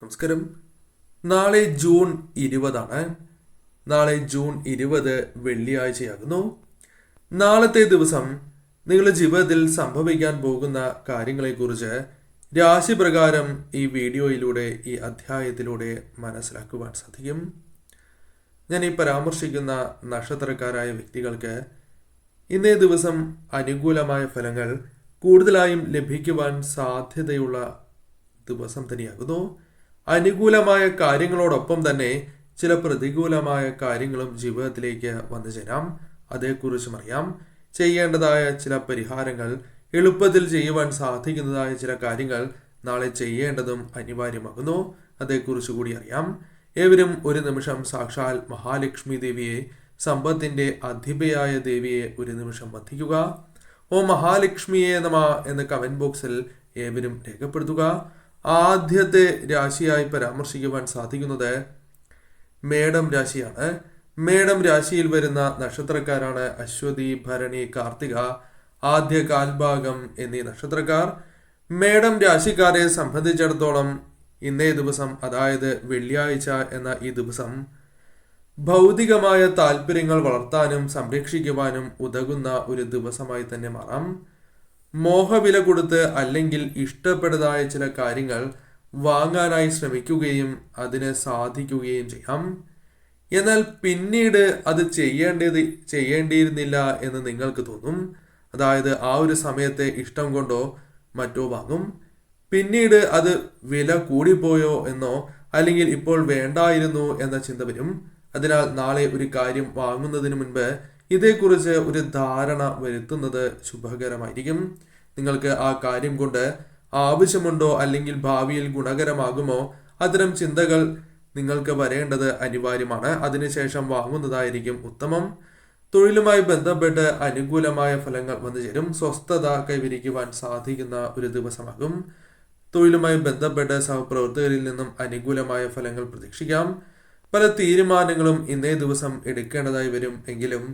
നമസ്കാരം. നാളെ ജൂൺ 20 നാളെ ജൂൺ 20 വെള്ളിയാഴ്ചയാകുന്നു. നാളത്തെ ദിവസം നിങ്ങളുടെ ജീവിതത്തിൽ സംഭവിക്കാൻ പോകുന്ന കാര്യങ്ങളെക്കുറിച്ച് രാശിപ്രകാരം ഈ വീഡിയോയിലൂടെ, ഈ അധ്യായത്തിലൂടെ മനസ്സിലാക്കുവാൻ സാധിക്കും. ഞാൻ ഈ പരാമർശിക്കുന്ന നക്ഷത്രക്കാരായ വ്യക്തികൾക്ക് ഇന്നേ ദിവസം അനുകൂലമായ ഫലങ്ങൾ കൂടുതലായും ലഭിക്കുവാൻ സാധ്യതയുള്ള ദിവസം തന്നെയാകുന്നു. അനുകൂലമായ കാര്യങ്ങളോടൊപ്പം തന്നെ ചില പ്രതികൂലമായ കാര്യങ്ങളും ജീവിതത്തിലേക്ക് വന്നു ചേരാം. അതേക്കുറിച്ചും അറിയാം. ചെയ്യേണ്ടതായ ചില പരിഹാരങ്ങൾ, എളുപ്പത്തിൽ ചെയ്യുവാൻ സാധിക്കുന്നതായ ചില കാര്യങ്ങൾ നാളെ ചെയ്യേണ്ടതും അനിവാര്യമാകുന്നു. അതേക്കുറിച്ച് കൂടി അറിയാം. ഏവരും ഒരു നിമിഷം സാക്ഷാൽ മഹാലക്ഷ്മി ദേവിയെ, സമ്പത്തിന്റെ അധിപയായ ദേവിയെ ഒരു നിമിഷം വന്ദിക്കുക. ഓ മഹാലക്ഷ്മിയെ നമ എന്ന് കമന്റ് ബോക്സിൽ ഏവരും രേഖപ്പെടുത്തുക. ആദ്യത്തെ രാശിയായി പരാമർശിക്കുവാൻ സാധിക്കുന്നത് മേടം രാശിയാണ്. മേടം രാശിയിൽ വരുന്ന നക്ഷത്രക്കാരാണ് അശ്വതി, ഭരണി, കാർത്തിക, ആദ്യ കാൽഭാഗം എന്നീ നക്ഷത്രക്കാർ. മേടം രാശിക്കാരെ സംബന്ധിച്ചിടത്തോളം ഇന്നേ ദിവസം, അതായത് വെള്ളിയാഴ്ച എന്ന ഈ ദിവസം, ഭൗതികമായ താല്പര്യങ്ങൾ വളർത്താനും സംരക്ഷിക്കുവാനും ഉതകുന്ന ഒരു ദിവസമായി തന്നെ മാറാം. മോഹവില കൊടുത്ത് അല്ലെങ്കിൽ ഇഷ്ടപ്പെട്ടതായ ചില കാര്യങ്ങൾ വാങ്ങാനായി ശ്രമിക്കുകയും അതിന് സാധിക്കുകയും ചെയ്യാം. എന്നാൽ പിന്നീട് അത് ചെയ്യേണ്ടിയിരുന്നില്ല എന്ന് നിങ്ങൾക്ക് തോന്നും. അതായത് ആ ഒരു സമയത്തെ ഇഷ്ടം കൊണ്ടോ മറ്റോ വാങ്ങും. പിന്നീട് അത് വില കൂടിപ്പോയോ എന്നോ അല്ലെങ്കിൽ ഇപ്പോൾ വേണ്ടായിരുന്നു എന്ന ചിന്ത വരും. അതിനാൽ നാളെ ഒരു കാര്യം വാങ്ങുന്നതിന് മുൻപ് ഇതേക്കുറിച്ച് ഒരു ധാരണ വരുത്തുന്നത് ശുഭകരമായിരിക്കും. നിങ്ങൾക്ക് ആ കാര്യം കൊണ്ട് ആവശ്യമുണ്ടോ അല്ലെങ്കിൽ ഭാവിയിൽ ഗുണകരമാകുമോ, അത്തരം ചിന്തകൾ നിങ്ങൾക്ക് വരേണ്ടത് അനിവാര്യമാണ്. അതിനുശേഷം വാങ്ങുന്നതായിരിക്കും ഉത്തമം. തൊഴിലുമായി ബന്ധപ്പെട്ട് അനുകൂലമായ ഫലങ്ങൾ വന്നു ചേരും. സ്വസ്ഥത കൈവരിക്കുവാൻ സാധിക്കുന്ന ഒരു ദിവസമാകും. തൊഴിലുമായി ബന്ധപ്പെട്ട് സഹപ്രവർത്തകരിൽ നിന്നും അനുകൂലമായ ഫലങ്ങൾ പ്രതീക്ഷിക്കാം. പല തീരുമാനങ്ങളും ഇന്നേ ദിവസം എടുക്കേണ്ടതായി വരും. എങ്കിലും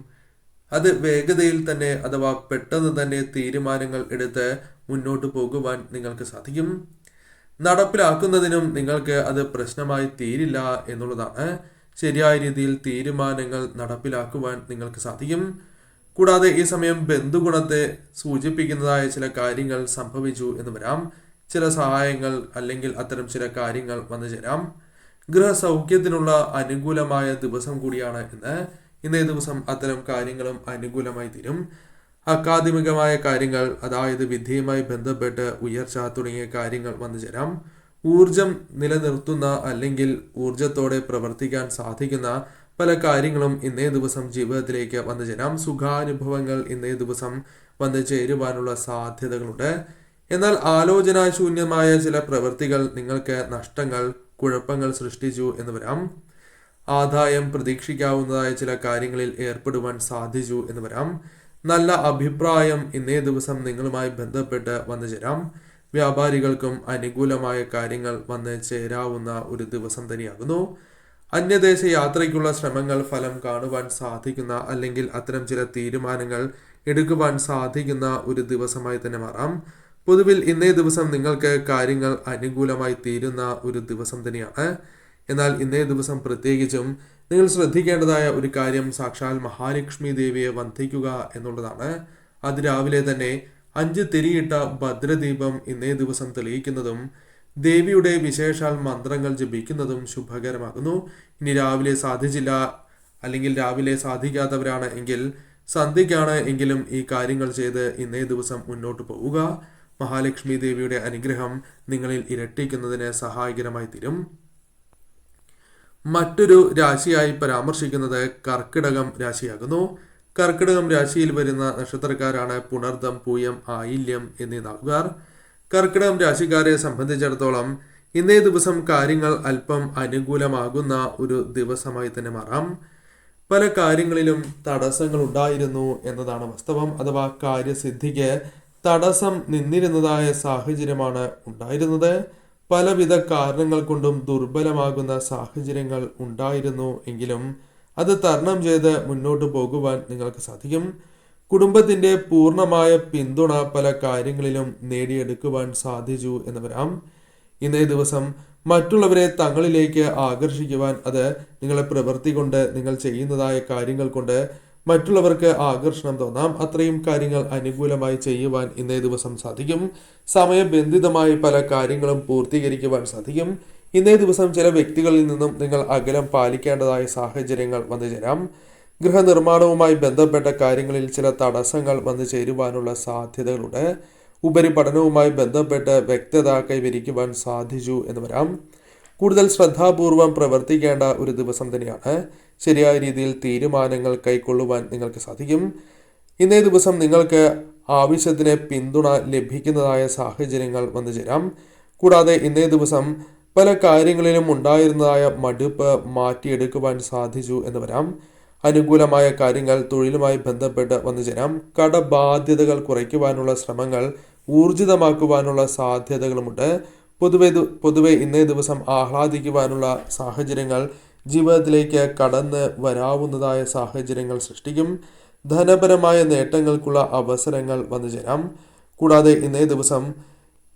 അത് വേഗതയിൽ തന്നെ, അഥവാ പെട്ടെന്ന് തന്നെ തീരുമാനങ്ങൾ എടുത്ത് മുന്നോട്ട് പോകുവാൻ നിങ്ങൾക്ക് സാധിക്കും. നടപ്പിലാക്കുന്നതിനും നിങ്ങൾക്ക് അത് പ്രശ്നമായി തീരില്ല എന്നുള്ളതാണ്. ശരിയായ രീതിയിൽ തീരുമാനങ്ങൾ നടപ്പിലാക്കുവാൻ നിങ്ങൾക്ക് സാധിക്കും. കൂടാതെ ഈ സമയം ബന്ധുഗുണത്തെ സൂചിപ്പിക്കുന്നതായ ചില കാര്യങ്ങൾ സംഭവിച്ചു എന്ന് വരാം. ചില സഹായങ്ങൾ അല്ലെങ്കിൽ അത്തരം ചില കാര്യങ്ങൾ വന്നു ചേരാം. ഗൃഹസൗഖ്യത്തിനുള്ള അനുകൂലമായ ദിവസം കൂടിയാണ് ഇന്നേ ദിവസം. അത്തരം കാര്യങ്ങളും അനുകൂലമായി തീരും. അക്കാദമികമായ കാര്യങ്ങൾ, അതായത് വിദ്യയുമായി ബന്ധപ്പെട്ട് ഉയർച്ച തുടങ്ങിയ കാര്യങ്ങൾ വന്നു ചേരാം. ഊർജം നിലനിർത്തുന്ന അല്ലെങ്കിൽ ഊർജത്തോടെ പ്രവർത്തിക്കാൻ സാധിക്കുന്ന പല കാര്യങ്ങളും ഇന്നേ ദിവസം ജീവിതത്തിലേക്ക് വന്നു ചേരാം. സുഖാനുഭവങ്ങൾ ഇന്നേ ദിവസം വന്നു ചേരുവാനുള്ള സാധ്യതകളുണ്ട്. എന്നാൽ ആലോചനാശൂന്യമായ ചില പ്രവൃത്തികൾ നിങ്ങൾക്ക് നഷ്ടങ്ങൾ, കുഴപ്പങ്ങൾ സൃഷ്ടിച്ചു എന്ന് വരാം. ആദായം പ്രതീക്ഷിക്കാവുന്നതായ ചില കാര്യങ്ങളിൽ ഏർപ്പെടുവാൻ സാധിച്ചു എന്ന് വരാം. നല്ല അഭിപ്രായം ഇന്നേ ദിവസം നിങ്ങളുമായി ബന്ധപ്പെട്ട് വന്നു ചേരാം. വ്യാപാരികൾക്കും അനുകൂലമായ കാര്യങ്ങൾ വന്ന് ചേരാവുന്ന ഒരു ദിവസം തന്നെയാകുന്നു. അന്യദേശ യാത്രയ്ക്കുള്ള ശ്രമങ്ങൾ ഫലം കാണുവാൻ സാധിക്കുന്ന അല്ലെങ്കിൽ അത്തരം ചില തീരുമാനങ്ങൾ എടുക്കുവാൻ സാധിക്കുന്ന ഒരു ദിവസമായി തന്നെ മാറാം. പൊതുവിൽ ഇന്നേ ദിവസം നിങ്ങൾക്ക് കാര്യങ്ങൾ അനുകൂലമായി തീരുന്ന ഒരു ദിവസം തന്നെയാണ്. എന്നാൽ ഇന്നേ ദിവസം പ്രത്യേകിച്ചും നിങ്ങൾ ശ്രദ്ധിക്കേണ്ടതായ ഒരു കാര്യം സാക്ഷാൽ മഹാലക്ഷ്മി ദേവിയെ വന്ദിക്കുക എന്നുള്ളതാണ്. അതിരാവിലെ തന്നെ 5 തിരിയിട്ട ഭദ്രദീപം ഇന്നേ ദിവസം തെളിയിക്കുന്നതും ദേവിയുടെ വിശേഷാൽ മന്ത്രങ്ങൾ ജപിക്കുന്നതും ശുഭകരമാകുന്നു. ഇനി രാവിലെ സാധിച്ചില്ല അല്ലെങ്കിൽ രാവിലെ സാധിക്കാത്തവരാണ് എങ്കിൽ സന്ധ്യയ്ക്കാണ് എങ്കിലും ഈ കാര്യങ്ങൾ ചെയ്ത് ഇന്നേ ദിവസം മുന്നോട്ട് പോവുക. മഹാലക്ഷ്മി ദേവിയുടെ അനുഗ്രഹം നിങ്ങളിൽ ഇരട്ടിക്കുന്നതിന് സഹായകരമായി തീരും. മറ്റൊരു രാശിയായി പരാമർശിക്കുന്നത് കർക്കിടകം രാശിയാകുന്നു. കർക്കിടകം രാശിയിൽ വരുന്ന നക്ഷത്രക്കാരാണ് പുണർദം, പൂയം, ആയില്യം എന്നീ നാളുകാർ. കർക്കിടകം രാശിക്കാരെ സംബന്ധിച്ചിടത്തോളം ഇന്നേ ദിവസം കാര്യങ്ങൾ അല്പം അനുകൂലമാകുന്ന ഒരു ദിവസമായി തന്നെ മാറാം. പല കാര്യങ്ങളിലും തടസ്സങ്ങൾ ഉണ്ടായിരുന്നു എന്നതാണ് വാസ്തവം. അഥവാ കാര്യസിദ്ധിക്ക് തടസ്സം നിന്നിരുന്നതായ സാഹചര്യമാണ് ഉണ്ടായിരുന്നത്. പലവിധ കാരണങ്ങൾ കൊണ്ടും ദുർബലമാകുന്ന സാഹചര്യങ്ങൾ ഉണ്ടായിരുന്നു. എങ്കിലും അത് തരണം ചെയ്ത് മുന്നോട്ട് പോകുവാൻ നിങ്ങൾക്ക് സാധിക്കും. കുടുംബത്തിന്റെ പൂർണ്ണമായ പിന്തുണ പല കാര്യങ്ങളിലും നേടിയെടുക്കുവാൻ സാധിച്ചു എന്ന് വരാം. ഇന്നേ ദിവസം മറ്റുള്ളവരെ തങ്ങളിലേക്ക് ആകർഷിക്കുവാൻ, അത് നിങ്ങളെ പ്രവൃത്തി കൊണ്ട്, നിങ്ങൾ ചെയ്യുന്നതായ കാര്യങ്ങൾ കൊണ്ട് മറ്റുള്ളവർക്ക് ആകർഷണം തോന്നാം. അത്രയും കാര്യങ്ങൾ അനുകൂലമായി ചെയ്യുവാൻ ഇന്നേ ദിവസം സാധിക്കും. സമയബന്ധിതമായി പല കാര്യങ്ങളും പൂർത്തീകരിക്കുവാൻ സാധിക്കും. ഇന്നേ ദിവസം ചില വ്യക്തികളിൽ നിന്നും നിങ്ങൾ അകലം പാലിക്കേണ്ടതായ സാഹചര്യങ്ങൾ വന്നു ചേരാം. ഗൃഹനിർമ്മാണവുമായി ബന്ധപ്പെട്ട കാര്യങ്ങളിൽ ചില തടസ്സങ്ങൾ വന്നു ചേരുവാനുള്ള സാധ്യതകളുണ്ട്. ഉപരിപഠനവുമായി ബന്ധപ്പെട്ട് വ്യക്തത കൈവരിക്കുവാൻ സാധിച്ചു എന്ന് വരാം. കൂടുതൽ ശ്രദ്ധാപൂർവം പ്രവർത്തിക്കേണ്ട ഒരു ദിവസം തന്നെയാണ്. ശരിയായ രീതിയിൽ തീരുമാനങ്ങൾ കൈക്കൊള്ളുവാൻ നിങ്ങൾക്ക് സാധിക്കും. ഇന്നേ ദിവസം നിങ്ങൾക്ക് ആവശ്യത്തിന് പിന്തുണ ലഭിക്കുന്നതായ സാഹചര്യങ്ങൾ വന്നു ചേരാം. കൂടാതെ ഇന്നേ ദിവസം പല കാര്യങ്ങളിലും ഉണ്ടായിരുന്നതായ മടുപ്പ് മാറ്റിയെടുക്കുവാൻ സാധിച്ചു എന്ന് വരാം. അനുകൂലമായ കാര്യങ്ങൾ തൊഴിലുമായി ബന്ധപ്പെട്ട് വന്നു ചേരാം. കടബാധ്യതകൾ കുറയ്ക്കുവാനുള്ള ശ്രമങ്ങൾ ഊർജിതമാക്കുവാനുള്ള സാധ്യതകളുമുണ്ട്. പൊതുവെ ഇന്നേ ദിവസം ആഹ്ലാദിക്കുവാനുള്ള സാഹചര്യങ്ങൾ ജീവിതത്തിലേക്ക് കടന്ന് വരാവുന്നതായ സാഹചര്യങ്ങൾ സൃഷ്ടിക്കും. ധനപരമായ നേട്ടങ്ങൾക്കുള്ള അവസരങ്ങൾ വന്നു ചേരാം. കൂടാതെ ഇന്നേ ദിവസം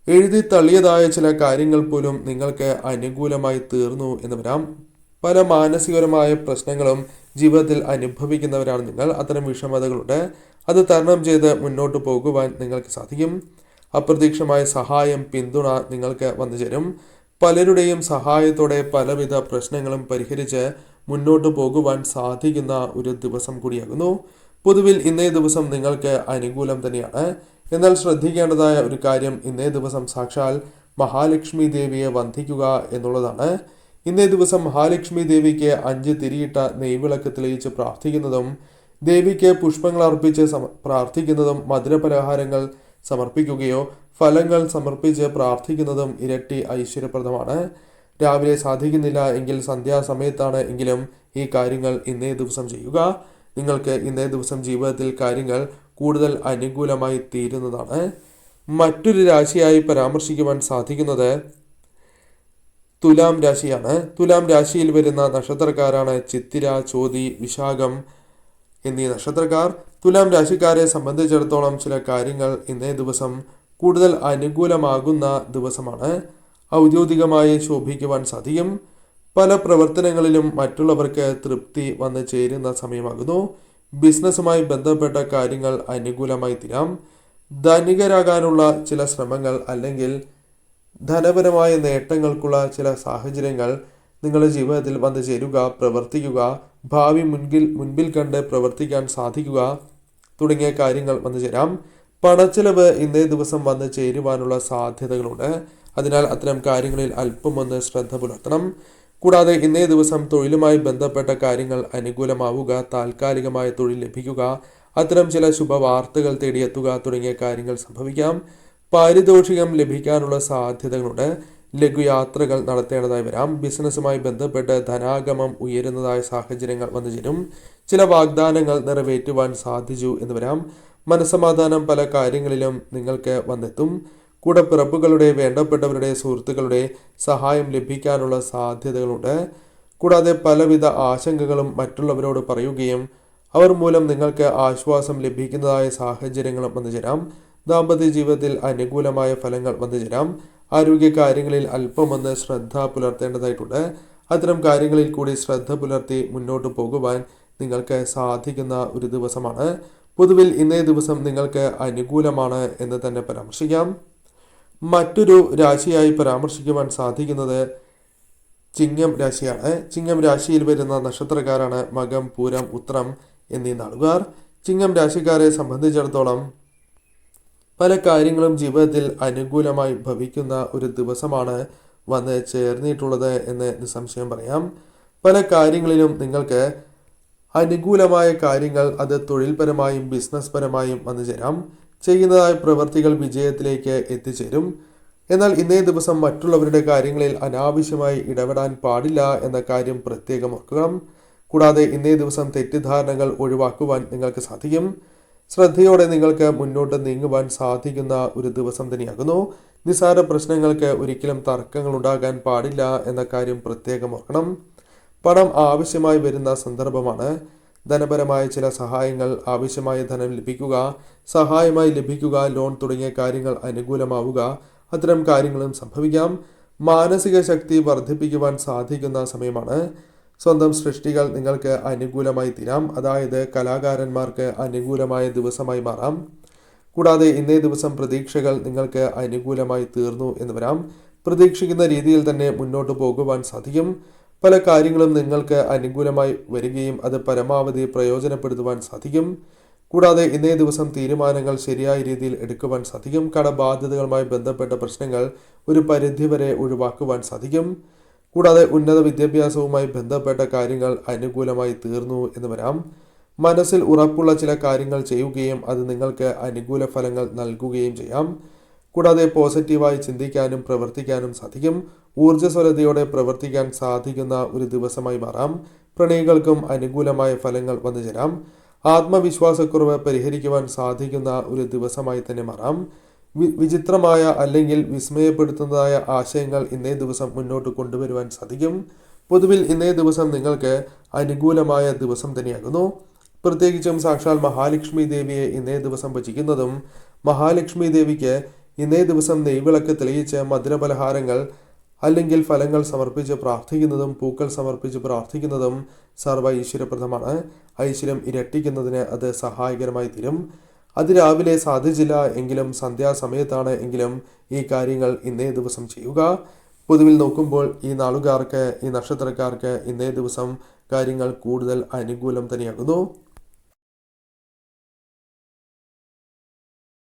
എഴുതി തള്ളിയതായ ചില കാര്യങ്ങൾ പോലും നിങ്ങൾക്ക് അനുകൂലമായി തീർന്നു എന്ന് വരാം. പല മാനസികപരമായ പ്രശ്നങ്ങളും ജീവിതത്തിൽ അനുഭവിക്കുന്നവരാണ് നിങ്ങൾ. അത്തരം വിഷമതകളുണ്ട്. അത് തരണം ചെയ്ത് മുന്നോട്ട് പോകുവാൻ നിങ്ങൾക്ക് സാധിക്കും. അപ്രതീക്ഷിതമായ സഹായം, പിന്തുണ നിങ്ങൾക്ക് വന്നു ചേരും. പലരുടെയും സഹായത്തോടെ പലവിധ പ്രശ്നങ്ങളും പരിഹരിച്ച് മുന്നോട്ട് പോകുവാൻ സാധിക്കുന്ന ഒരു ദിവസം കൂടിയാകുന്നു. പൊതുവിൽ ഇന്നേ ദിവസം നിങ്ങൾക്ക് അനുകൂലം തന്നെയാണ്. എന്നാൽ ശ്രദ്ധിക്കേണ്ടതായ ഒരു കാര്യം, ഇന്നേ ദിവസം സാക്ഷാൽ മഹാലക്ഷ്മി ദേവിയെ വന്ദിക്കുക എന്നുള്ളതാണ്. ഇന്നേ ദിവസം മഹാലക്ഷ്മി ദേവിക്ക് 5 തിരിയിട്ട നെയ്വിളക്ക് തെളിയിച്ച് പ്രാർത്ഥിക്കുന്നതും, ദേവിക്ക് പുഷ്പങ്ങൾ അർപ്പിച്ച് പ്രാർത്ഥിക്കുന്നതും, മധുരപലഹാരങ്ങൾ സമർപ്പിക്കുകയോ ഫലങ്ങൾ സമർപ്പിച്ച് പ്രാർത്ഥിക്കുന്നതും ഇരട്ടി ഐശ്വര്യപ്രദമാണ്. രാവിലെ സാധിക്കുന്നില്ല എങ്കിൽ സന്ധ്യാസമയത്താണ് എങ്കിലും ഈ കാര്യങ്ങൾ ഇന്നേ ദിവസം ചെയ്യുക. നിങ്ങൾക്ക് ഇന്നേ ദിവസം ജീവിതത്തിൽ കാര്യങ്ങൾ കൂടുതൽ അനുകൂലമായി തീരുന്നതാണ്. മറ്റൊരു രാശിയായി പരാമർശിക്കുവാൻ സാധിക്കുന്നത് തുലാം രാശിയാണ്. തുലാം രാശിയിൽ വരുന്ന നക്ഷത്രക്കാരാണ് ചിത്തിര, ചോതി, വിശാഖം എന്നീ നക്ഷത്രക്കാർ. തുലാം രാശിക്കാരെ സംബന്ധിച്ചിടത്തോളം ചില കാര്യങ്ങൾ ഇന്നേ ദിവസം കൂടുതൽ അനുകൂലമാകുന്ന ദിവസമാണ്. ഔദ്യോഗികമായി ശോഭിക്കുവാൻ സാധിക്കും. പല പ്രവർത്തനങ്ങളിലും മറ്റുള്ളവർക്ക് തൃപ്തി വന്നു ചേരുന്ന സമയമാകുന്നു. ബിസിനസ്സുമായി ബന്ധപ്പെട്ട കാര്യങ്ങൾ അനുകൂലമായി തീരാം. ധനികരാകാനുള്ള ചില ശ്രമങ്ങൾ അല്ലെങ്കിൽ ധനപരമായ നേട്ടങ്ങൾക്കുള്ള ചില സാഹചര്യങ്ങൾ നിങ്ങളുടെ ജീവിതത്തിൽ വന്നു ചേരുക, പ്രവർത്തിക്കുക, ഭാവി മുൻപിൽ കണ്ട് പ്രവർത്തിക്കാൻ സാധിക്കുക തുടങ്ങിയ കാര്യങ്ങൾ വന്നു ചേരാം. പണച്ചെലവ് ഇന്നേ ദിവസം വന്ന് ചേരുവാനുള്ള സാധ്യതകളുണ്ട്. അതിനാൽ അത്തരം കാര്യങ്ങളിൽ അല്പമൊന്ന് ശ്രദ്ധ പുലർത്തണം. കൂടാതെ ഇന്നേ ദിവസം തൊഴിലുമായി ബന്ധപ്പെട്ട കാര്യങ്ങൾ അനുകൂലമാവുക, താൽക്കാലികമായ തൊഴിൽ ലഭിക്കുക, അത്തരം ചില ശുഭവാർത്തകൾ തേടിയെത്തുക തുടങ്ങിയ കാര്യങ്ങൾ സംഭവിക്കാം. പാരിതോഷികം ലഭിക്കാനുള്ള സാധ്യതകളുണ്ട്. ലഘുയാത്രകൾ നടത്തേണ്ടതായി വരാം. ബിസിനസ്സുമായി ബന്ധപ്പെട്ട് ധനാഗമം ഉയരുന്നതായ സാഹചര്യങ്ങൾ വന്നു ചേരും. ചില വാഗ്ദാനങ്ങൾ നിറവേറ്റുവാൻ സാധിച്ചു എന്ന് വരാം. മനസ്സമാധാനം പല കാര്യങ്ങളിലും നിങ്ങൾക്ക് വന്നെത്തും. കൂടപ്പിറപ്പുകളുടെ, വേണ്ടപ്പെട്ടവരുടെ, സുഹൃത്തുക്കളുടെ സഹായം ലഭിക്കാനുള്ള സാധ്യതകളുണ്ട്. കൂടാതെ പലവിധ ആശങ്കകളും മറ്റുള്ളവരോട് പറയുകയും അവർ മൂലം നിങ്ങൾക്ക് ആശ്വാസം ലഭിക്കുന്നതായ സാഹചര്യങ്ങളും വന്നു ചേരാം. ദാമ്പത്യ ജീവിതത്തിൽ അനുകൂലമായ ഫലങ്ങൾ വന്നു ചേരാം. ആരോഗ്യകാര്യങ്ങളിൽ അല്പമൊന്ന് ശ്രദ്ധ പുലർത്തേണ്ടതായിട്ടുണ്ട്. അത്തരം കാര്യങ്ങളിൽ കൂടി ശ്രദ്ധ പുലർത്തി മുന്നോട്ട് പോകുവാൻ നിങ്ങൾക്ക് സാധിക്കുന്ന ഒരു ദിവസമാണ്. പൊതുവിൽ ഇന്നേ ദിവസം നിങ്ങൾക്ക് അനുകൂലമാണ് എന്ന് തന്നെ പരാമർശിക്കാം. മറ്റൊരു രാശിയായി പരാമർശിക്കുവാൻ സാധിക്കുന്നത് ചിങ്ങം രാശിയാണ്. ചിങ്ങം രാശിയിൽ വരുന്ന നക്ഷത്രക്കാരാണ് മകം, പൂരം, ഉത്രം എന്നീ നാളുകാർ. ചിങ്ങം രാശിക്കാരെ സംബന്ധിച്ചിടത്തോളം പല കാര്യങ്ങളും ജീവിതത്തിൽ അനുകൂലമായി ഭവിക്കുന്ന ഒരു ദിവസമാണ് വന്ന് ചേർന്നിട്ടുള്ളത് എന്ന് നിസ്സംശയം പറയാം. പല കാര്യങ്ങളിലും നിങ്ങൾക്ക് അനുകൂലമായ കാര്യങ്ങൾ, അത് തൊഴിൽപരമായും ബിസിനസ് പരമായും വന്നു ചേരാം. ചെയ്യുന്നതായ പ്രവൃത്തികൾ വിജയത്തിലേക്ക് എത്തിച്ചേരും. എന്നാൽ ഇന്നേ ദിവസം മറ്റുള്ളവരുടെ കാര്യങ്ങളിൽ അനാവശ്യമായി ഇടപെടാൻ പാടില്ല എന്ന കാര്യം പ്രത്യേകം ഓർക്കണം. കൂടാതെ ഇന്നേ ദിവസം തെറ്റിദ്ധാരണകൾ ഒഴിവാക്കുവാൻ നിങ്ങൾക്ക് സാധിക്കും. ശ്രദ്ധയോടെ നിങ്ങൾക്ക് മുന്നോട്ട് നീങ്ങുവാൻ സാധിക്കുന്ന ഒരു ദിവസം തന്നെയാകുന്നു. നിസ്സാര പ്രശ്നങ്ങൾക്ക് ഒരിക്കലും തർക്കങ്ങൾ ഉണ്ടാകാൻ പാടില്ല എന്ന കാര്യം പ്രത്യേകം ഓർക്കണം. പണം ആവശ്യമായി വരുന്ന സന്ദർഭമാണ്. ധനപരമായ ചില സഹായങ്ങൾ, ആവശ്യമായ ധനം ലഭിക്കുക, സഹായമായി ലഭിക്കുക, ലോൺ തുടങ്ങിയ കാര്യങ്ങൾ അനുകൂലമാവുക, അത്തരം കാര്യങ്ങളും സംഭവിക്കാം. മാനസിക ശക്തി വർദ്ധിപ്പിക്കുവാൻ സാധിക്കുന്ന സമയമാണ്. സ്വന്തം സൃഷ്ടികൾ നിങ്ങൾക്ക് അനുകൂലമായി തീരാം. അതായത് കലാകാരന്മാർക്ക് അനുകൂലമായ ദിവസമായി മാറാം. കൂടാതെ ഇന്നേ ദിവസം പ്രതീക്ഷകൾ നിങ്ങൾക്ക് അനുകൂലമായി തീർന്നു എന്ന് വരാം. പ്രതീക്ഷിക്കുന്ന രീതിയിൽ തന്നെ മുന്നോട്ട് പോകുവാൻ സാധിക്കും. പല കാര്യങ്ങളും നിങ്ങൾക്ക് അനുകൂലമായി വരികയും അത് പരമാവധി പ്രയോജനപ്പെടുത്തുവാൻ സാധിക്കും. കൂടാതെ ഇന്നേ ദിവസം തീരുമാനങ്ങൾ ശരിയായ രീതിയിൽ എടുക്കുവാൻ സാധിക്കും. കടബാധ്യതകളുമായി ബന്ധപ്പെട്ട പ്രശ്നങ്ങൾ ഒരു പരിധിവരെ ഒഴിവാക്കുവാൻ സാധിക്കും. കൂടാതെ ഉന്നത വിദ്യാഭ്യാസവുമായി ബന്ധപ്പെട്ട കാര്യങ്ങൾ അനുകൂലമായി തീർന്നു എന്ന് വരാം. മനസ്സിൽ ഉറപ്പുള്ള ചില കാര്യങ്ങൾ ചെയ്യുകയും അത് നിങ്ങൾക്ക് അനുകൂല ഫലങ്ങൾ നൽകുകയും ചെയ്യാം. കൂടാതെ പോസിറ്റീവായി ചിന്തിക്കാനും പ്രവർത്തിക്കാനും സാധിക്കും. ഊർജ്ജസ്വലതയോടെ പ്രവർത്തിക്കാൻ സാധിക്കുന്ന ഒരു ദിവസമായി മാറാം. പ്രണയികൾക്കും അനുകൂലമായ ഫലങ്ങൾ വന്നു ചേരാം. ആത്മവിശ്വാസക്കുറവ് പരിഹരിക്കുവാൻ സാധിക്കുന്ന ഒരു ദിവസമായി തന്നെ മാറാം. വിചിത്രമായ അല്ലെങ്കിൽ വിസ്മയപ്പെടുത്തുന്നതായ ആശയങ്ങൾ ഇന്നേ ദിവസം മുന്നോട്ട് കൊണ്ടുവരുവാൻ സാധിക്കും. പൊതുവിൽ ഇന്നേ ദിവസം നിങ്ങൾക്ക് അനുകൂലമായ ദിവസം തന്നെയാകുന്നു. പ്രത്യേകിച്ചും സാക്ഷാൽ മഹാലക്ഷ്മി ദേവിയെ ഇന്നേ ദിവസം ഭജിക്കുന്നതും മഹാലക്ഷ്മി ദേവിക്ക് ഇന്നേ ദിവസം നെയ്വിളക്ക് തെളിയിച്ച് മധുരപലഹാരങ്ങൾ അല്ലെങ്കിൽ ഫലങ്ങൾ സമർപ്പിച്ച് പ്രാർത്ഥിക്കുന്നതും പൂക്കൾ സമർപ്പിച്ച് പ്രാർത്ഥിക്കുന്നതും സർവ്വ ഈശ്വരപ്രദമാണ്. ഐശ്വര്യം ഇരട്ടിക്കുന്നതിന് അത് സഹായകരമായി തീരും. അതിരാവിലെ സാധിച്ചില്ല എങ്കിലും സന്ധ്യാസമയത്താണ് എങ്കിലും ഈ കാര്യങ്ങൾ ഇന്നേ ദിവസം ചെയ്യുക. പൊതുവിൽ നോക്കുമ്പോൾ ഈ നാളുകാർക്ക്, ഈ നക്ഷത്രക്കാർക്ക് ഇന്നേ ദിവസം കാര്യങ്ങൾ കൂടുതൽ അനുകൂലം തന്നെയാകുന്നു.